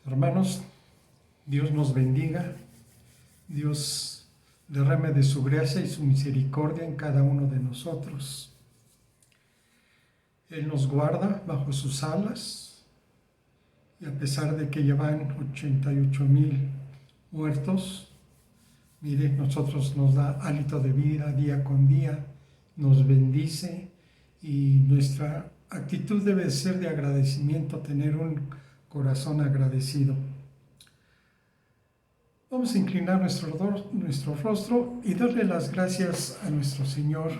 Hermanos, Dios nos bendiga, Dios derrame de su gracia y su misericordia en cada uno de nosotros. Él nos guarda bajo sus alas y a pesar de que llevan 88,000 muertos, mire, nosotros nos da hálito de vida día con día, nos bendice y nuestra actitud debe ser de agradecimiento, tener un corazón agradecido. Vamos a inclinar nuestro rostro y darle las gracias a nuestro Señor,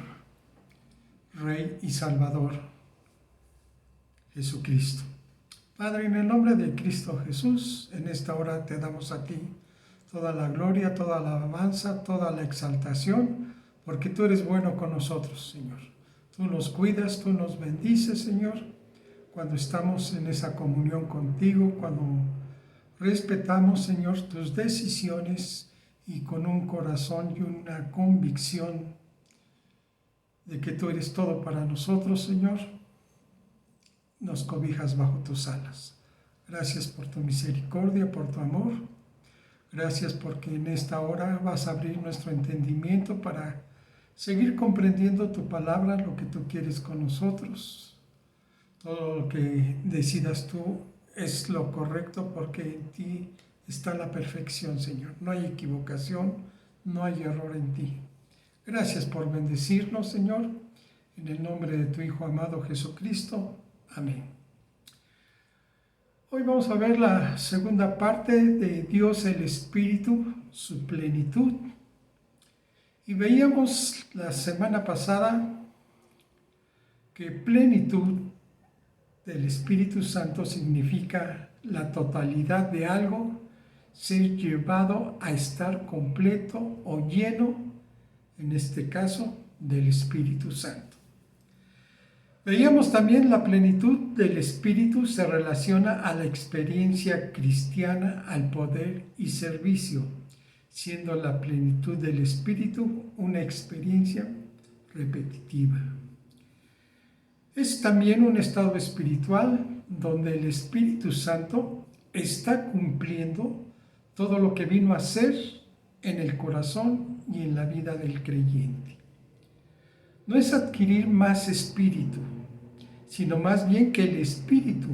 Rey y Salvador, Jesucristo. Padre, en el nombre de Cristo Jesús, en esta hora te damos a ti toda la gloria, toda la alabanza, toda la exaltación, porque tú eres bueno con nosotros, Señor. Tú nos cuidas, tú nos bendices, Señor, cuando estamos en esa comunión contigo, cuando respetamos, Señor, tus decisiones y con un corazón y una convicción de que tú eres todo para nosotros, Señor, nos cobijas bajo tus alas. Gracias por tu misericordia, por tu amor. Gracias porque en esta hora vas a abrir nuestro entendimiento para seguir comprendiendo tu palabra, lo que tú quieres con nosotros. Todo lo que decidas tú es lo correcto porque en ti está la perfección, Señor. No hay equivocación, no hay error en ti. Gracias por bendecirnos, Señor. En el nombre de tu Hijo amado Jesucristo. Amén. Hoy vamos a ver la segunda parte de Dios el Espíritu, su plenitud. Y veíamos la semana pasada que plenitud del Espíritu Santo significa la totalidad de algo, ser llevado a estar completo o lleno, en este caso, del Espíritu Santo. Veíamos también la plenitud del Espíritu se relaciona a la experiencia cristiana, al poder y servicio, siendo la plenitud del Espíritu una experiencia repetitiva. Es también un estado espiritual donde el Espíritu Santo está cumpliendo todo lo que vino a hacer en el corazón y en la vida del creyente. No es adquirir más espíritu, sino más bien que el Espíritu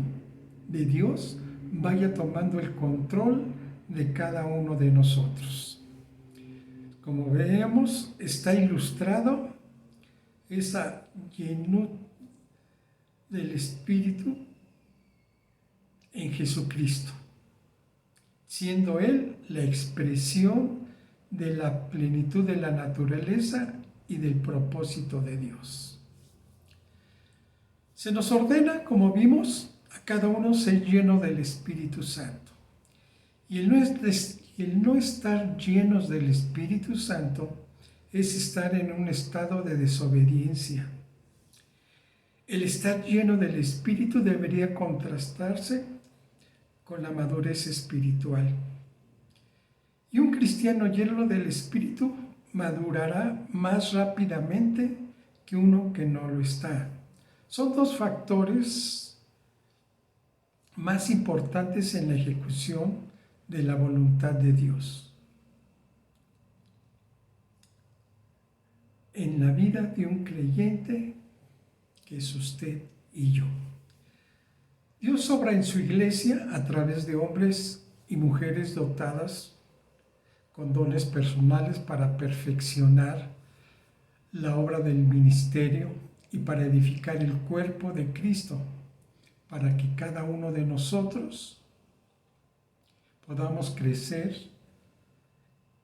de Dios vaya tomando el control de cada uno de nosotros. Como veamos, está ilustrado esa llenura del Espíritu en Jesucristo, siendo Él la expresión de la plenitud de la naturaleza y del propósito de Dios. Se nos ordena, como vimos, a cada uno ser lleno del Espíritu Santo. Y el no estar llenos del Espíritu Santo es estar en un estado de desobediencia. El estar lleno del Espíritu debería contrastarse con la madurez espiritual. Y un cristiano lleno del Espíritu madurará más rápidamente que uno que no lo está. Son dos factores más importantes en la ejecución de la voluntad de Dios. En la vida de un creyente que es usted y yo. Dios obra en su iglesia a través de hombres y mujeres dotadas con dones personales para perfeccionar la obra del ministerio y para edificar el cuerpo de Cristo, para que cada uno de nosotros podamos crecer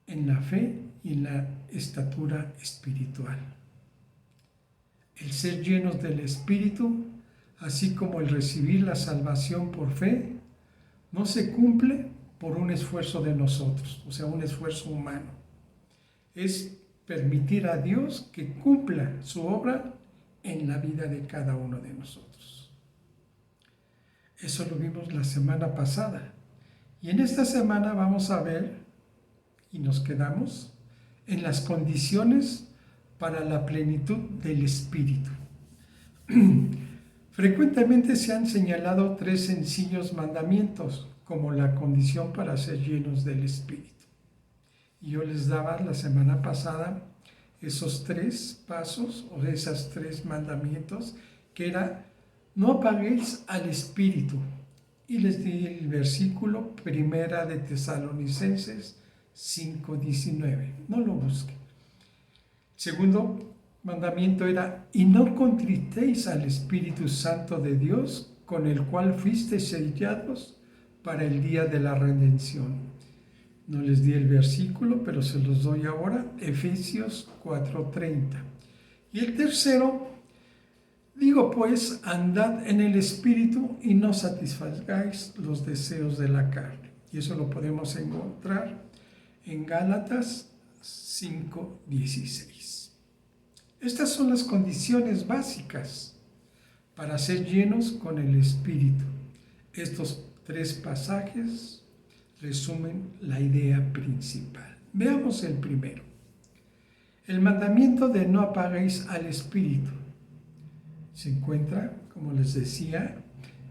en la fe y en la estatura espiritual. El ser llenos del Espíritu, así como el recibir la salvación por fe, no se cumple por un esfuerzo de nosotros, o sea, un esfuerzo humano. Es permitir a Dios que cumpla su obra en la vida de cada uno de nosotros. Eso lo vimos la semana pasada. Y en esta semana vamos a ver, y nos quedamos, en las condiciones para la plenitud del Espíritu. Frecuentemente se han señalado 3 sencillos mandamientos como la condición para ser llenos del Espíritu. Y yo les daba la semana pasada esos 3 pasos o esos 3 mandamientos, que era: no apaguéis al Espíritu. Y les di el versículo, Primera de Tesalonicenses 5:19. No lo busquen. Segundo mandamiento era: y no contritéis al Espíritu Santo de Dios, con el cual fuisteis sellados para el día de la redención. No les di el versículo, pero se los doy ahora, Efesios 4:30. Y el tercero: digo pues, andad en el Espíritu y no satisfagáis los deseos de la carne. Y eso lo podemos encontrar en Gálatas 5:16. Estas son las condiciones básicas para ser llenos con el Espíritu. Estos 3 pasajes resumen la idea principal. Veamos el primero. El mandamiento de no apaguéis al Espíritu se encuentra, como les decía,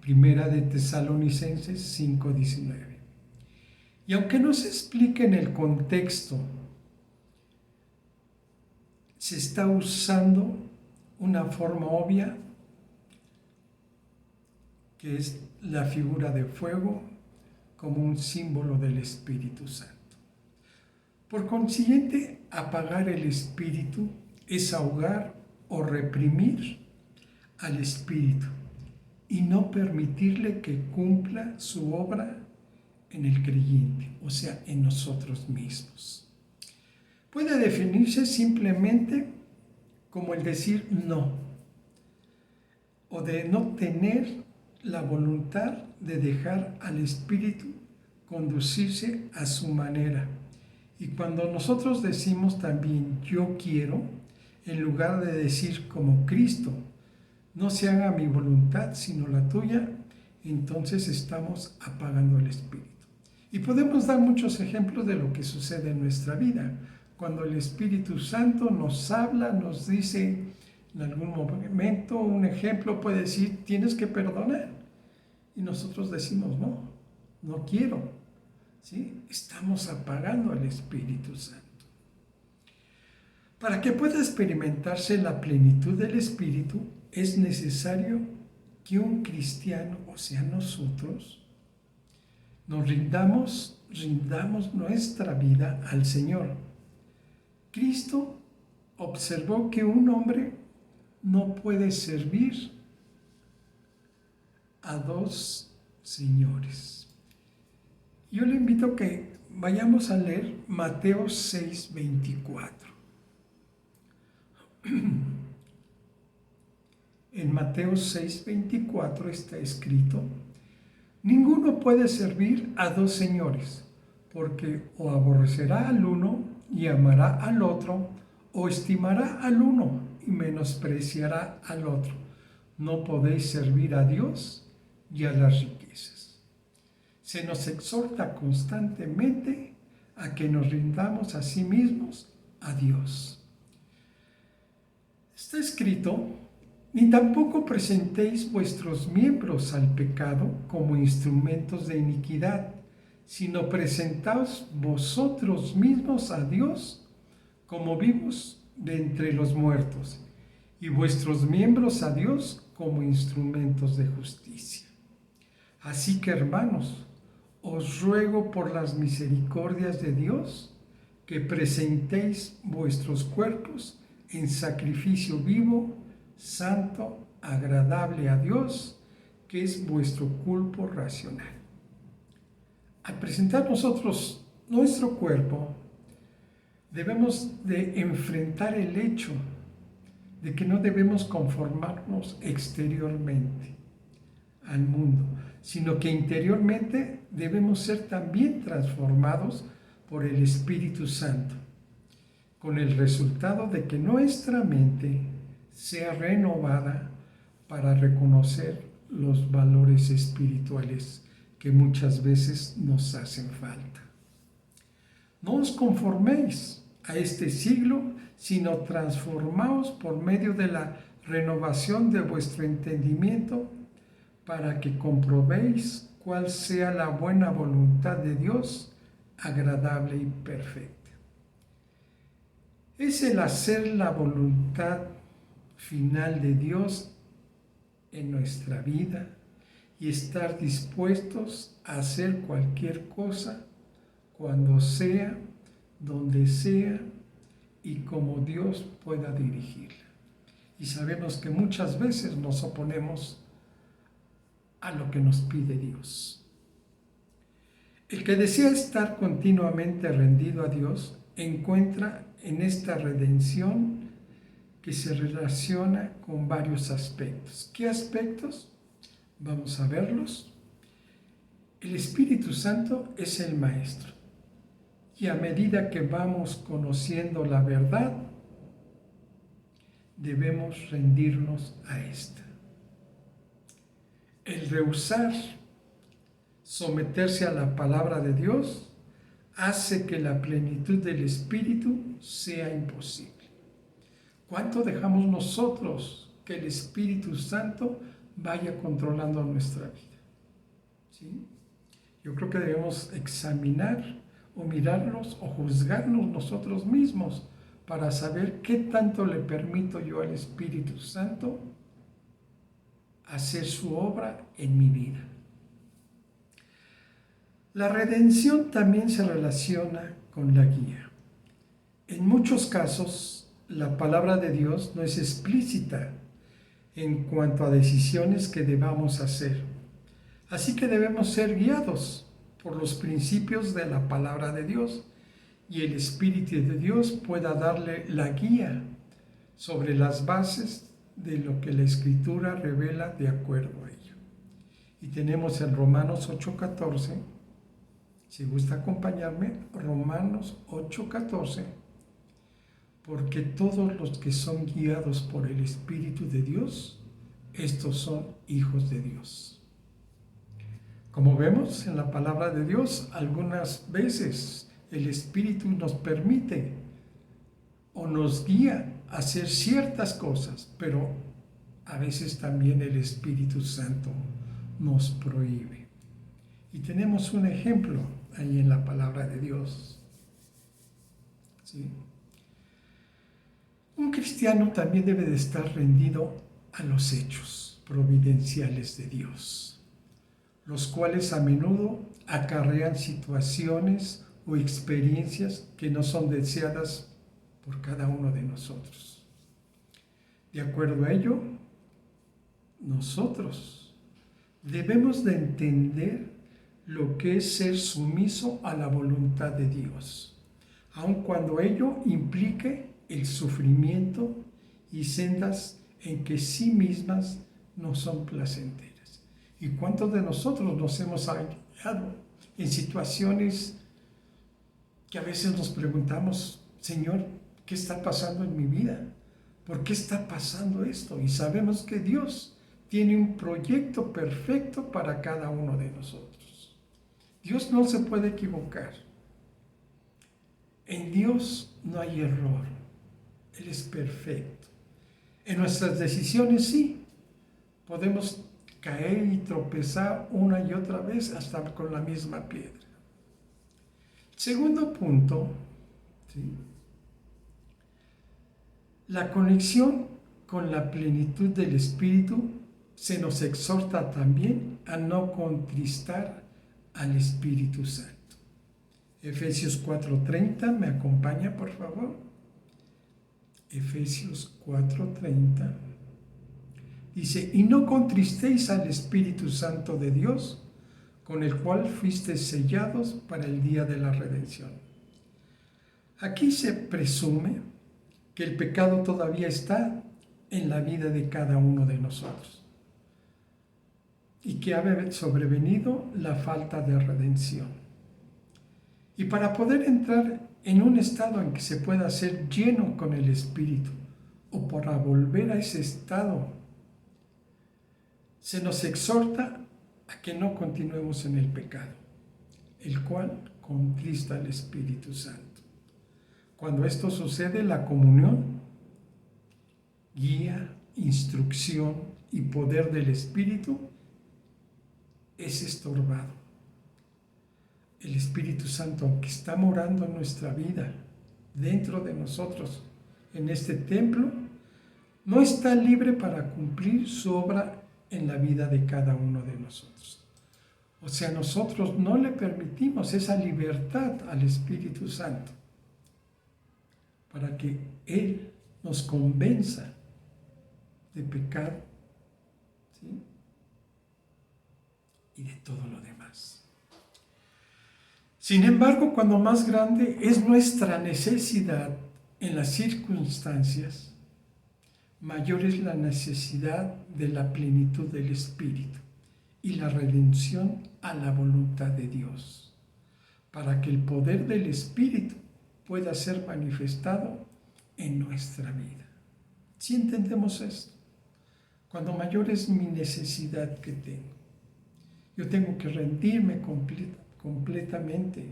Primera de Tesalonicenses 5:19. Y aunque no se explique en el contexto, se está usando una forma obvia, que es la figura de fuego, como un símbolo del Espíritu Santo. Por consiguiente, apagar el Espíritu es ahogar o reprimir al Espíritu y no permitirle que cumpla su obra en el creyente, o sea, en nosotros mismos. Puede definirse simplemente como el decir no, o de no tener la voluntad de dejar al Espíritu conducirse a su manera. Y cuando nosotros decimos también yo quiero, en lugar de decir como Cristo, no se haga mi voluntad sino la tuya, entonces estamos apagando el Espíritu. Y podemos dar muchos ejemplos de lo que sucede en nuestra vida. Cuando el Espíritu Santo nos habla, nos dice en algún momento, un ejemplo puede decir, tienes que perdonar. Y nosotros decimos, no, no quiero. ¿Sí? Estamos apagando al Espíritu Santo. Para que pueda experimentarse la plenitud del Espíritu, es necesario que un cristiano, o sea nosotros, nos rindamos nuestra vida al Señor. Cristo observó que un hombre no puede servir a 2 señores. Yo le invito a que vayamos a leer Mateo 6:24. En Mateo 6:24 está escrito: ninguno puede servir a 2 señores, porque o aborrecerá al uno y amará al otro, o estimará al uno y menospreciará al otro. No podéis servir a Dios y a las riquezas. Se nos exhorta constantemente a que nos rindamos a sí mismos a Dios. Está escrito: ni tampoco presentéis vuestros miembros al pecado como instrumentos de iniquidad, sino presentaos vosotros mismos a Dios como vivos de entre los muertos, y vuestros miembros a Dios como instrumentos de justicia. Así que, hermanos, os ruego por las misericordias de Dios que presentéis vuestros cuerpos en sacrificio vivo, santo, agradable a Dios, que es vuestro culto racional. Al presentar nosotros nuestro cuerpo, debemos de enfrentar el hecho de que no debemos conformarnos exteriormente al mundo, sino que interiormente debemos ser también transformados por el Espíritu Santo, con el resultado de que nuestra mente sea renovada para reconocer los valores espirituales que muchas veces nos hacen falta. No os conforméis a este siglo, sino transformaos por medio de la renovación de vuestro entendimiento, para que comprobéis cuál sea la buena voluntad de Dios, agradable y perfecta. Es el hacer la voluntad final de Dios en nuestra vida y estar dispuestos a hacer cualquier cosa, cuando sea, donde sea y como Dios pueda dirigirla. Y sabemos que muchas veces nos oponemos a lo que nos pide Dios. El que desea estar continuamente rendido a Dios encuentra en esta redención que se relaciona con varios aspectos. ¿Qué aspectos? Vamos a verlos. El Espíritu Santo es el Maestro, y a medida que vamos conociendo la verdad, debemos rendirnos a esta. El rehusar someterse a la palabra de Dios hace que la plenitud del Espíritu sea imposible. ¿Cuánto dejamos nosotros que el Espíritu Santo vaya controlando nuestra vida? ¿Sí? Yo creo que debemos examinar o mirarnos o juzgarnos nosotros mismos para saber qué tanto le permito yo al Espíritu Santo hacer su obra en mi vida. La redención también se relaciona con la guía. En muchos casos, la palabra de Dios no es explícita en cuanto a decisiones que debamos hacer. Así que debemos ser guiados por los principios de la palabra de Dios, y el Espíritu de Dios pueda darle la guía sobre las bases de lo que la Escritura revela de acuerdo a ello. Y tenemos en Romanos 8:14, si gusta acompañarme, Romanos 8:14, porque todos los que son guiados por el Espíritu de Dios, estos son hijos de Dios. Como vemos en la palabra de Dios, algunas veces el Espíritu nos permite o nos guía a hacer ciertas cosas, pero a veces también el Espíritu Santo nos prohíbe. Y tenemos un ejemplo ahí en la palabra de Dios. ¿Sí? Un cristiano también debe de estar rendido a los hechos providenciales de Dios, los cuales a menudo acarrean situaciones o experiencias que no son deseadas por cada uno de nosotros. De acuerdo a ello, nosotros debemos de entender lo que es ser sumiso a la voluntad de Dios, aun cuando ello implique el sufrimiento y sendas en que sí mismas no son placenteras. ¿Y cuántos de nosotros nos hemos hallado en situaciones que a veces nos preguntamos, Señor, ¿qué está pasando en mi vida? ¿Por qué está pasando esto? Y sabemos que Dios tiene un proyecto perfecto para cada uno de nosotros. Dios no se puede equivocar. En Dios no hay error. Él es perfecto. En nuestras decisiones sí, podemos caer y tropezar una y otra vez hasta con la misma piedra. Segundo punto, ¿sí? La conexión con la plenitud del Espíritu se nos exhorta también a no contristar al Espíritu Santo. Efesios 4:30, ¿me acompaña por favor? Efesios 4:30 dice, y no contristéis al Espíritu Santo de Dios, con el cual fuisteis sellados para el día de la redención. Aquí se presume que el pecado todavía está en la vida de cada uno de nosotros y que ha sobrevenido la falta de redención. Y para poder entrar en un estado en que se pueda ser lleno con el Espíritu, o para volver a ese estado, se nos exhorta a que no continuemos en el pecado, el cual contrista al Espíritu Santo. Cuando esto sucede, la comunión guía, instrucción y poder del Espíritu es estorbado. El Espíritu Santo, aunque está morando en nuestra vida, dentro de nosotros, en este templo, no está libre para cumplir su obra en la vida de cada uno de nosotros. O sea, nosotros no le permitimos esa libertad al Espíritu Santo para que Él nos convenza de pecado, ¿sí? Y de todo lo demás. Sin embargo, cuando más grande es nuestra necesidad en las circunstancias, mayor es la necesidad de la plenitud del Espíritu y la redención a la voluntad de Dios, para que el poder del Espíritu pueda ser manifestado en nuestra vida. ¿Sí entendemos esto? Cuando mayor es mi necesidad que tengo, yo tengo que rendirme completamente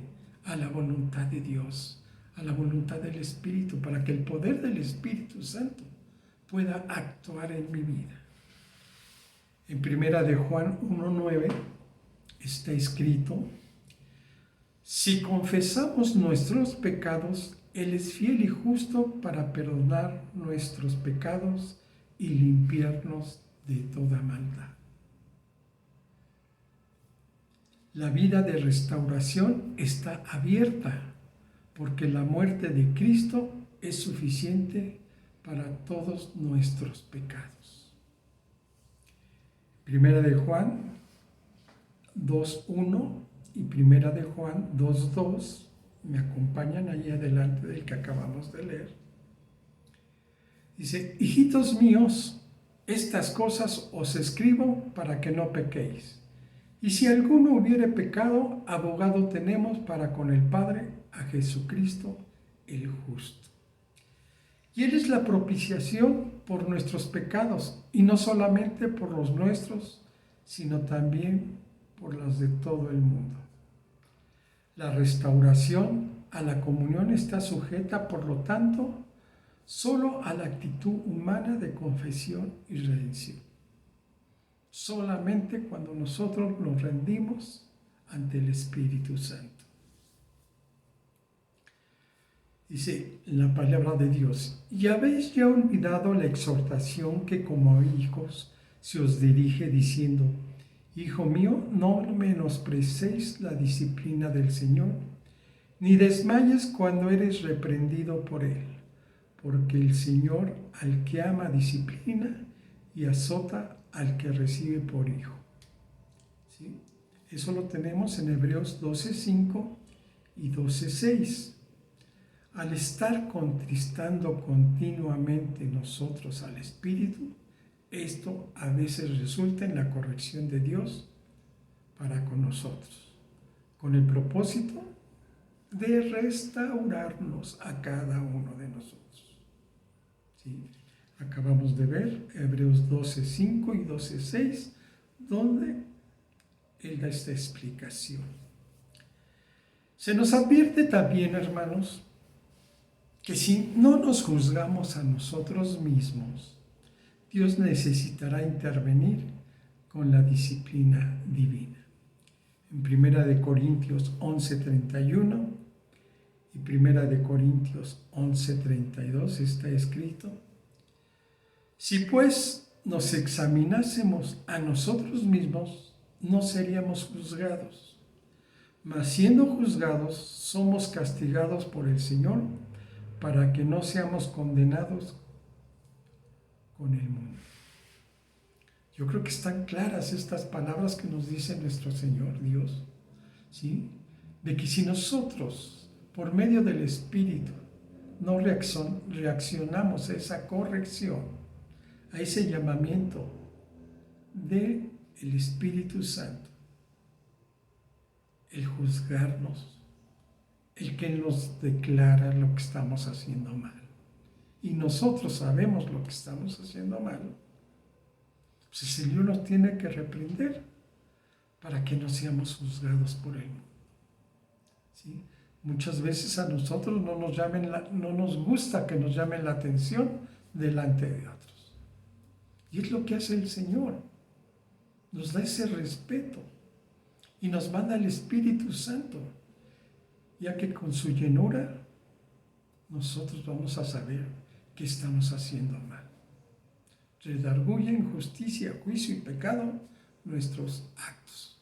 a la voluntad de Dios, a la voluntad del Espíritu, para que el poder del Espíritu Santo pueda actuar en mi vida. En 1 de Juan 1:9 está escrito: si confesamos nuestros pecados, Él es fiel y justo para perdonar nuestros pecados y limpiarnos de toda maldad. La vida de restauración está abierta porque la muerte de Cristo es suficiente para todos nuestros pecados. Primera de Juan 2:1 y Primera de Juan 2:2 me acompañan ahí adelante del que acabamos de leer. Dice: hijitos míos, estas cosas os escribo para que no pequéis. Y si alguno hubiere pecado, abogado tenemos para con el Padre, a Jesucristo el justo. Y Él es la propiciación por nuestros pecados, y no solamente por los nuestros, sino también por los de todo el mundo. La restauración a la comunión está sujeta, por lo tanto, solo a la actitud humana de confesión y redención. Solamente cuando nosotros nos rendimos ante el Espíritu Santo. Dice la palabra de Dios: y habéis ya olvidado la exhortación que como hijos se os dirige diciendo: hijo mío, no menosprecéis la disciplina del Señor, ni desmayes cuando eres reprendido por Él, porque el Señor al que ama disciplina y azota al que recibe por hijo. ¿Sí? Eso lo tenemos en Hebreos 12:5 y 12:6. Al estar contristando continuamente nosotros al Espíritu, esto a veces resulta en la corrección de Dios para con nosotros, con el propósito de restaurarnos a cada uno de nosotros. ¿Sí? Acabamos de ver Hebreos 12:5 y 12:6, donde Él da esta explicación. Se nos advierte también, hermanos, que si no nos juzgamos a nosotros mismos, Dios necesitará intervenir con la disciplina divina. En 1 Corintios 11:31 y 1 Corintios 11:32 está escrito: si pues nos examinásemos a nosotros mismos, no seríamos juzgados, mas siendo juzgados, somos castigados por el Señor, para que no seamos condenados con el mundo. Yo creo que están claras estas palabras que nos dice nuestro Señor Dios, ¿sí? De que si nosotros, por medio del Espíritu, no reaccionamos a esa corrección, a ese llamamiento del Espíritu Santo, el juzgarnos, el que nos declara lo que estamos haciendo mal, y nosotros sabemos lo que estamos haciendo mal, pues el Señor nos tiene que reprender para que no seamos juzgados por Él. ¿Sí? Muchas veces a nosotros no nos gusta que nos llamen la atención delante de otros. Y es lo que hace el Señor. Nos da ese respeto y nos manda el Espíritu Santo, ya que con su llenura nosotros vamos a saber que estamos haciendo mal. Redarguye injusticia, juicio y pecado nuestros actos.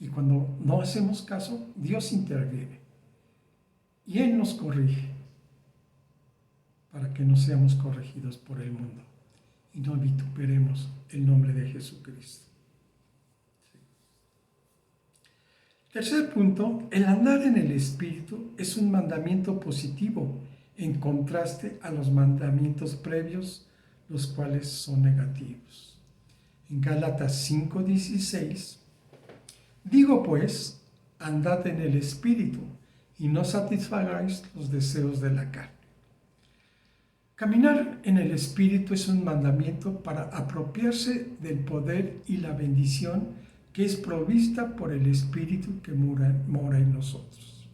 Y cuando no hacemos caso, Dios interviene y Él nos corrige para que no seamos corregidos por el mundo y no vituperemos el nombre de Jesucristo. Tercer punto, el andar en el Espíritu es un mandamiento positivo en contraste a los mandamientos previos, los cuales son negativos. En Gálatas 5:16, digo pues, andad en el Espíritu y no satisfagáis los deseos de la carne. Caminar en el Espíritu es un mandamiento para apropiarse del poder y la bendición que es provista por el Espíritu que mora en nosotros.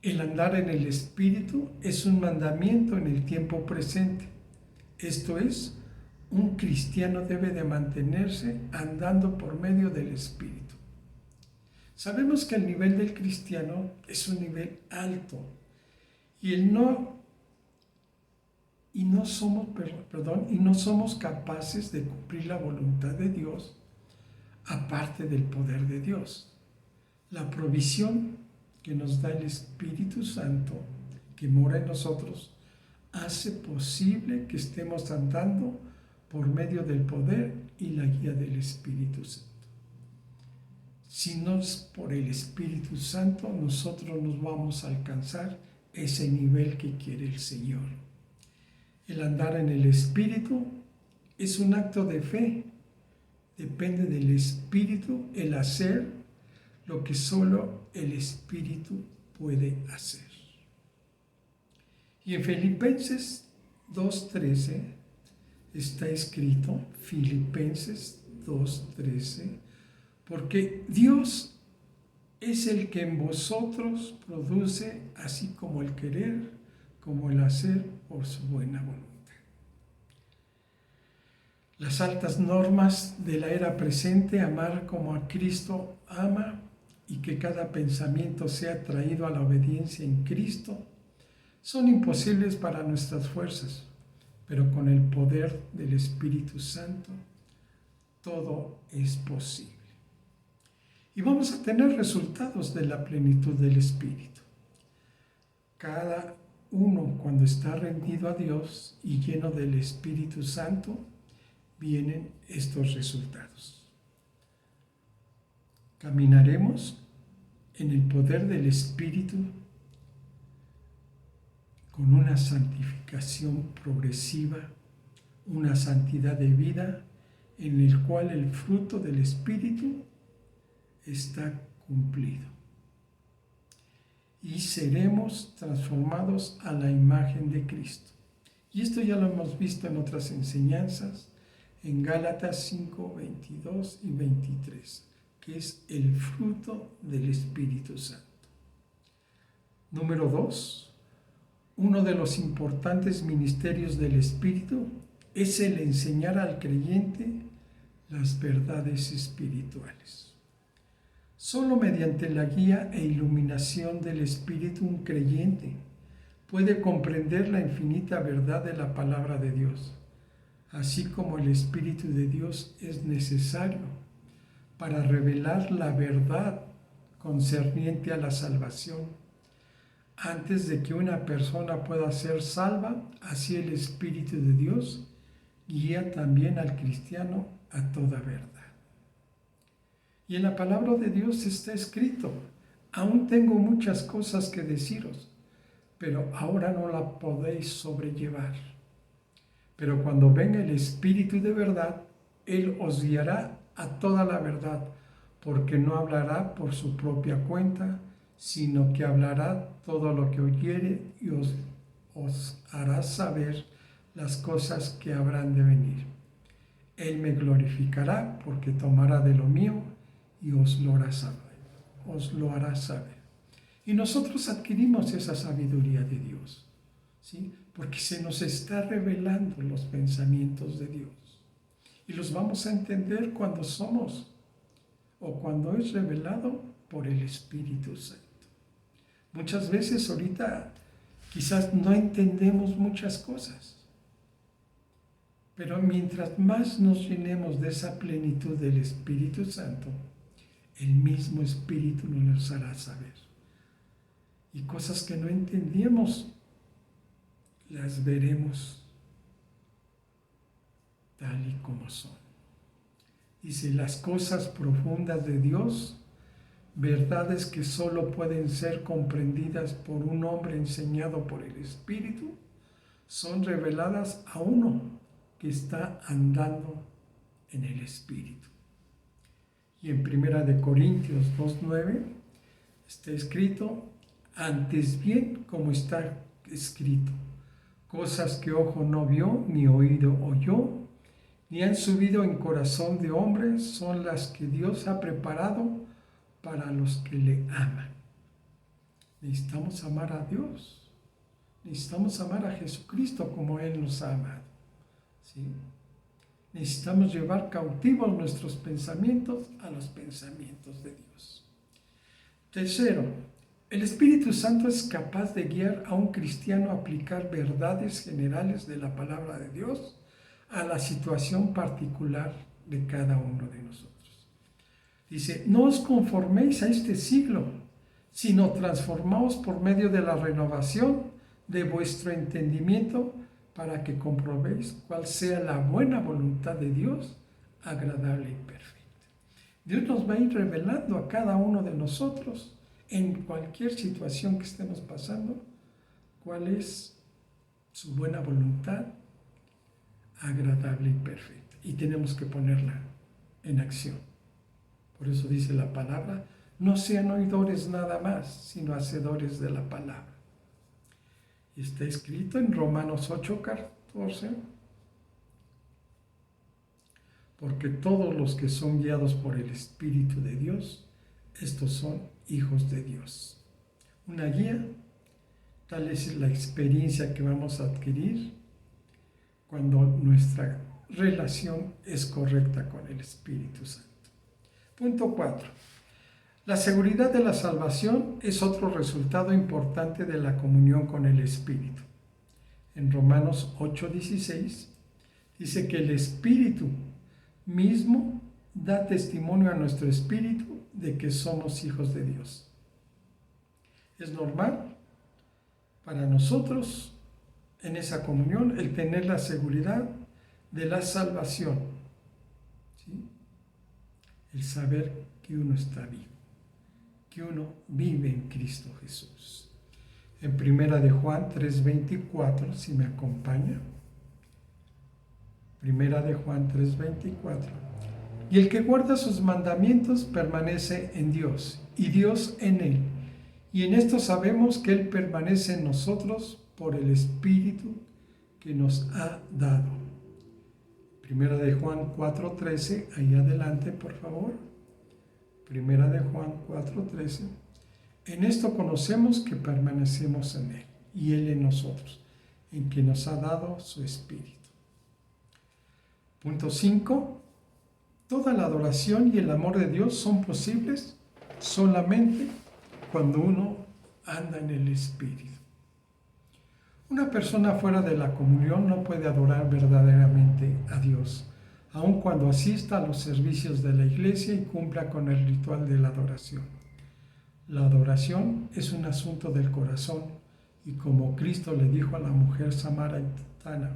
El andar en el Espíritu es un mandamiento en el tiempo presente. Esto es, un cristiano debe de mantenerse andando por medio del Espíritu. Sabemos que el nivel del cristiano es un nivel alto y no somos capaces de cumplir la voluntad de Dios aparte del poder de Dios. La provisión que nos da el Espíritu Santo que mora en nosotros hace posible que estemos andando por medio del poder y la guía del Espíritu Santo. Si no es por el Espíritu Santo, nosotros nos vamos a alcanzar ese nivel que quiere el Señor. El andar en el Espíritu es un acto de fe. Depende del Espíritu el hacer lo que solo el Espíritu puede hacer. Y en Filipenses 2:13 está escrito, Filipenses 2:13, porque Dios es el que en vosotros produce así como el querer, como el hacer por su buena voluntad. Las altas normas de la era presente, amar como a Cristo ama y que cada pensamiento sea traído a la obediencia en Cristo, son imposibles para nuestras fuerzas, pero con el poder del Espíritu Santo todo es posible. Y vamos a tener resultados de la plenitud del Espíritu. Cada uno, cuando está rendido a Dios y lleno del Espíritu Santo, vienen estos resultados. Caminaremos en el poder del Espíritu con una santificación progresiva, una santidad de vida en el cual el fruto del Espíritu está cumplido. Y seremos transformados a la imagen de Cristo. Y esto ya lo hemos visto en otras enseñanzas, en Gálatas 5, 22 y 23, que es el fruto del Espíritu Santo. Número 2, uno de los importantes ministerios del Espíritu es el enseñar al creyente las verdades espirituales. Solo mediante la guía e iluminación del Espíritu un creyente puede comprender la infinita verdad de la palabra de Dios, así como el Espíritu de Dios es necesario para revelar la verdad concerniente a la salvación. Antes de que una persona pueda ser salva, así el Espíritu de Dios guía también al cristiano a toda verdad. Y en la palabra de Dios está escrito, aún tengo muchas cosas que deciros, pero ahora no la podéis sobrellevar. Pero cuando venga el Espíritu de verdad, Él os guiará a toda la verdad, porque no hablará por su propia cuenta, sino que hablará todo lo que oyere y os hará saber las cosas que habrán de venir. Él me glorificará porque tomará de lo mío y os lo hará saber. Y nosotros adquirimos esa sabiduría de Dios, ¿sí? Porque se nos está revelando los pensamientos de Dios. Y los vamos a entender cuando somos o cuando es revelado por el Espíritu Santo. Muchas veces ahorita quizás no entendemos muchas cosas, pero mientras más nos llenemos de esa plenitud del Espíritu Santo, el mismo Espíritu nos hará saber. Y cosas que no entendíamos, las veremos tal y como son. Dice, las cosas profundas de Dios, verdades que solo pueden ser comprendidas por un hombre enseñado por el Espíritu, son reveladas a uno que está andando en el Espíritu. Y en 1 Corintios 2:9 está escrito, antes bien como está escrito, cosas que ojo no vio, ni oído oyó, ni han subido en corazón de hombre, son las que Dios ha preparado para los que le aman. Necesitamos amar a Dios, necesitamos amar a Jesucristo como Él nos ha amado, ¿sí? Necesitamos llevar cautivos nuestros pensamientos a los pensamientos de Dios. Tercero, el Espíritu Santo es capaz de guiar a un cristiano a aplicar verdades generales de la palabra de Dios a la situación particular de cada uno de nosotros. Dice, no os conforméis a este siglo, sino transformaos por medio de la renovación de vuestro entendimiento para que comprobéis cuál sea la buena voluntad de Dios, agradable y perfecta. Dios nos va a ir revelando a cada uno de nosotros, en cualquier situación que estemos pasando, cuál es su buena voluntad, agradable y perfecta. Y tenemos que ponerla en acción. Por eso dice la palabra, no sean oidores nada más, sino hacedores de la palabra. Y está escrito en Romanos 8:14, porque todos los que son guiados por el Espíritu de Dios, estos son hijos de Dios. Una guía, tal es la experiencia que vamos a adquirir cuando nuestra relación es correcta con el Espíritu Santo. Punto 4. La seguridad de la salvación es otro resultado importante de la comunión con el Espíritu. En Romanos 8:16 dice que el Espíritu mismo da testimonio a nuestro espíritu de que somos hijos de Dios. Es normal para nosotros en esa comunión el tener la seguridad de la salvación, ¿sí? El saber que uno está vivo, que uno vive en Cristo Jesús. En 1 Juan 3:24, si me acompaña, 1 Juan 3:24, y el que guarda sus mandamientos permanece en Dios, y Dios en él. Y en esto sabemos que Él permanece en nosotros por el Espíritu que nos ha dado. 1 Juan 4:13, ahí adelante por favor. 1 Juan 4:13. En esto conocemos que permanecemos en Él y Él en nosotros, en que nos ha dado su Espíritu. Punto 5. Toda la adoración y el amor de Dios son posibles solamente cuando uno anda en el Espíritu. Una persona fuera de la comunión no puede adorar verdaderamente a Dios, aun cuando asista a los servicios de la iglesia y cumpla con el ritual de la adoración. La adoración es un asunto del corazón y como Cristo le dijo a la mujer samaritana,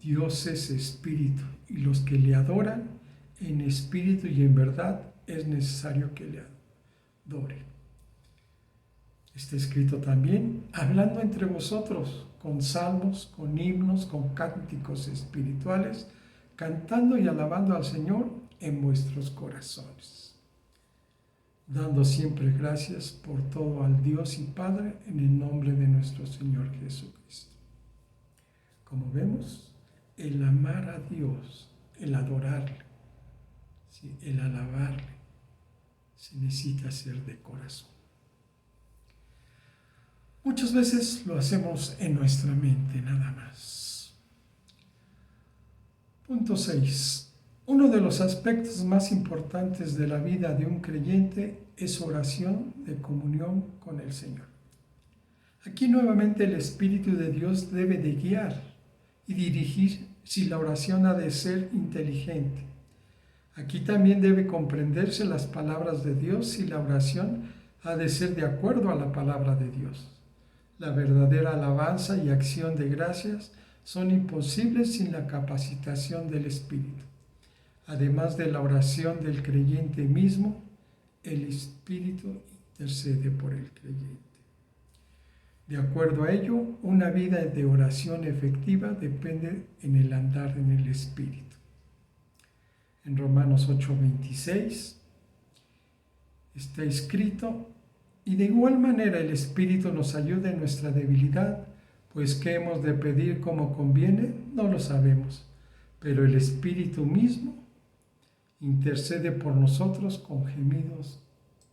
Dios es espíritu y los que le adoran en espíritu y en verdad es necesario que le adoren. Está escrito también, hablando entre vosotros con salmos, con himnos, con cánticos espirituales, cantando y alabando al Señor en vuestros corazones, dando siempre gracias por todo al Dios y Padre en el nombre de nuestro Señor Jesucristo. Como vemos, el amar a Dios, el adorarle, ¿sí? El alabarle, se necesita hacer de corazón. Muchas veces lo hacemos en nuestra mente nada más. Punto 6. Uno de los aspectos más importantes de la vida de un creyente es su oración de comunión con el Señor. Aquí nuevamente el Espíritu de Dios debe de guiar y dirigir si la oración ha de ser inteligente. Aquí también debe comprenderse las palabras de Dios si la oración ha de ser de acuerdo a la palabra de Dios. La verdadera alabanza y acción de gracias son imposibles sin la capacitación del Espíritu. Además de la oración del creyente mismo, el Espíritu intercede por el creyente. De acuerdo a ello, una vida de oración efectiva depende en el andar en el Espíritu. En Romanos 8:26 está escrito: y de igual manera el Espíritu nos ayuda en nuestra debilidad, pues qué hemos de pedir como conviene, no lo sabemos, pero el Espíritu mismo intercede por nosotros con gemidos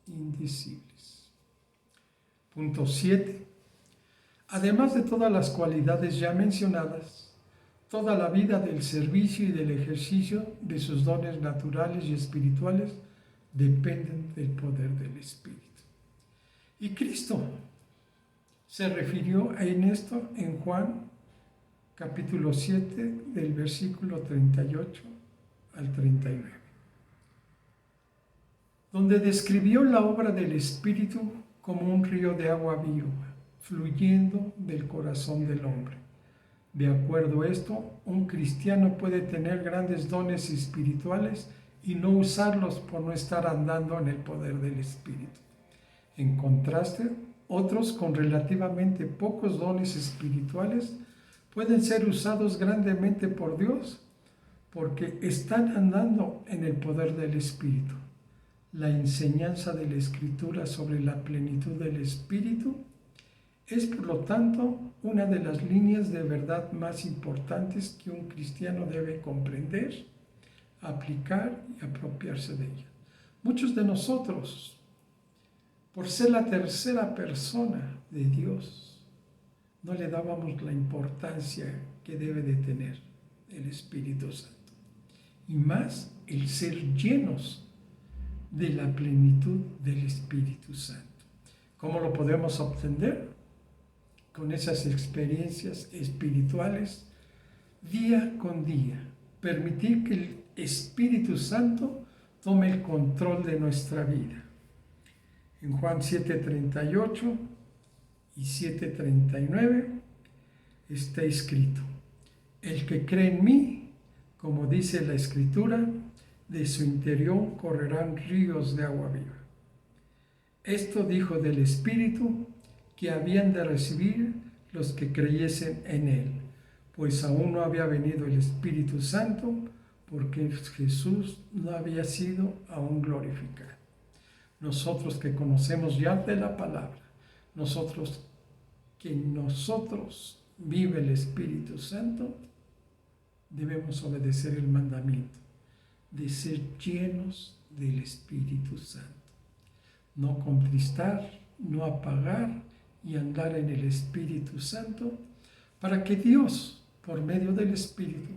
indecibles. Punto 7. Además de todas las cualidades ya mencionadas, toda la vida del servicio y del ejercicio de sus dones naturales y espirituales dependen del poder del Espíritu. Y Cristo se refirió en esto en Juan capítulo 7 del versículo 38 al 39, donde describió la obra del Espíritu como un río de agua viva, fluyendo del corazón del hombre. De acuerdo a esto, un cristiano puede tener grandes dones espirituales y no usarlos por no estar andando en el poder del Espíritu. En contraste, otros con relativamente pocos dones espirituales pueden ser usados grandemente por Dios porque están andando en el poder del Espíritu. La enseñanza de la Escritura sobre la plenitud del Espíritu es, por lo tanto, una de las líneas de verdad más importantes que un cristiano debe comprender, aplicar y apropiarse de ella. Muchos de nosotros, por ser la tercera persona de Dios, no le dábamos la importancia que debe de tener el Espíritu Santo. Y más el ser llenos de la plenitud del Espíritu Santo. ¿Cómo lo podemos obtener? Con esas experiencias espirituales día con día. Permitir que el Espíritu Santo tome el control de nuestra vida. En Juan 7:38 y 7:39 está escrito: el que cree en mí, como dice la Escritura, de su interior correrán ríos de agua viva. Esto dijo del Espíritu que habían de recibir los que creyesen en él, pues aún no había venido el Espíritu Santo, porque Jesús no había sido aún glorificado. Nosotros que conocemos ya de la palabra, nosotros vive el Espíritu Santo, debemos obedecer el mandamiento de ser llenos del Espíritu Santo. No contristar, no apagar y andar en el Espíritu Santo para que Dios, por medio del Espíritu,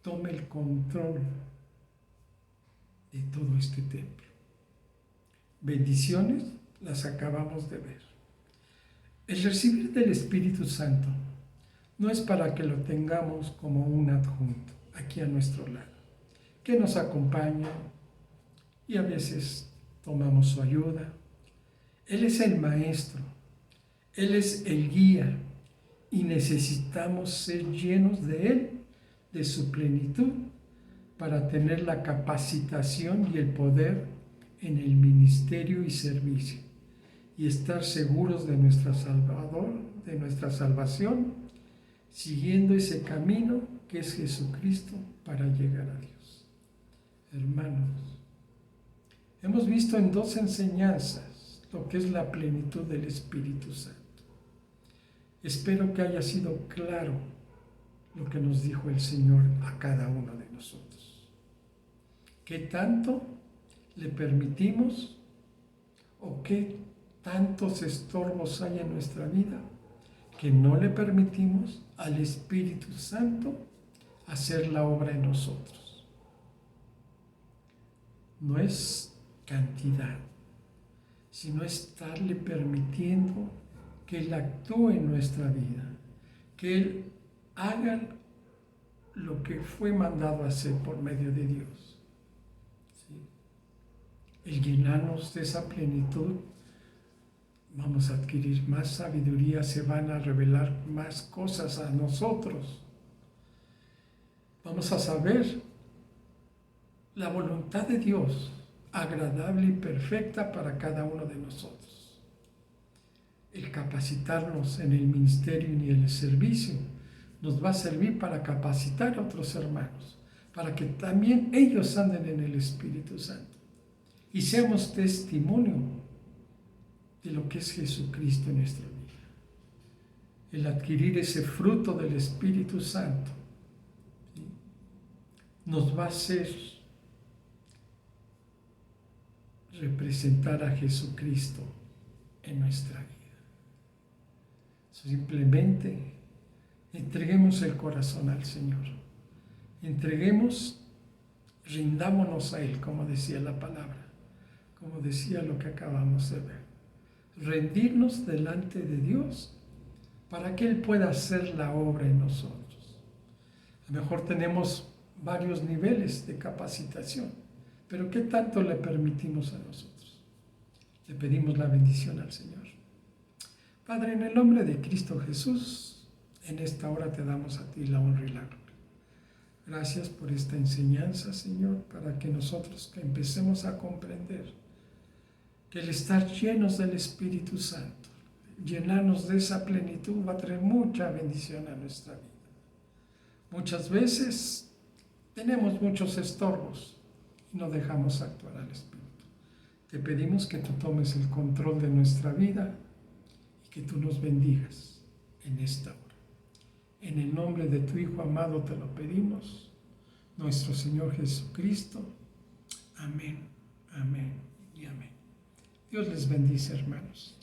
tome el control de todo este templo. Bendiciones las acabamos de ver. El recibir del Espíritu Santo no es para que lo tengamos como un adjunto aquí a nuestro lado, que nos acompaña y a veces tomamos su ayuda. Él es el Maestro, Él es el guía y necesitamos ser llenos de Él, de su plenitud, para tener la capacitación y el poder en el ministerio y servicio y estar seguros de nuestro Salvador, de nuestra salvación, siguiendo ese camino que es Jesucristo para llegar a Dios. Hermanos, hemos visto en dos enseñanzas lo que es la plenitud del Espíritu Santo. Espero que haya sido claro lo que nos dijo el Señor a cada uno de nosotros. ¿Qué tanto le permitimos o qué tantos estorbos hay en nuestra vida que no le permitimos al Espíritu Santo hacer la obra en nosotros. No es cantidad, sino estarle permitiendo que Él actúe en nuestra vida, que Él haga lo que fue mandado a hacer por medio de Dios. ¿Sí? El llenarnos de esa plenitud, vamos a adquirir más sabiduría, se van a revelar más cosas a nosotros. Vamos a saber la voluntad de Dios, agradable y perfecta para cada uno de nosotros. El capacitarnos en el ministerio y en el servicio nos va a servir para capacitar a otros hermanos, para que también ellos anden en el Espíritu Santo y seamos testimonio de lo que es Jesucristo en nuestra vida. El adquirir ese fruto del Espíritu Santo, ¿sí?, nos va a hacer representar a Jesucristo en nuestra vida. Simplemente entreguemos el corazón al Señor, rindámonos a Él, como decía la palabra, como decía lo que acabamos de ver. Rendirnos delante de Dios para que Él pueda hacer la obra en nosotros. A lo mejor tenemos varios niveles de capacitación, pero ¿qué tanto le permitimos a nosotros? Le pedimos la bendición al Señor. Padre, en el nombre de Cristo Jesús, en esta hora te damos a ti la honra y la gloria. Gracias por esta enseñanza, Señor, para que nosotros empecemos a comprender que el estar llenos del Espíritu Santo, llenarnos de esa plenitud, va a traer mucha bendición a nuestra vida. Muchas veces tenemos muchos estorbos y no dejamos actuar al Espíritu. Te pedimos que tú tomes el control de nuestra vida y que tú nos bendigas en esta hora. En el nombre de tu Hijo amado te lo pedimos, nuestro Señor Jesucristo. Amén, amén y amén. Dios les bendice, hermanos.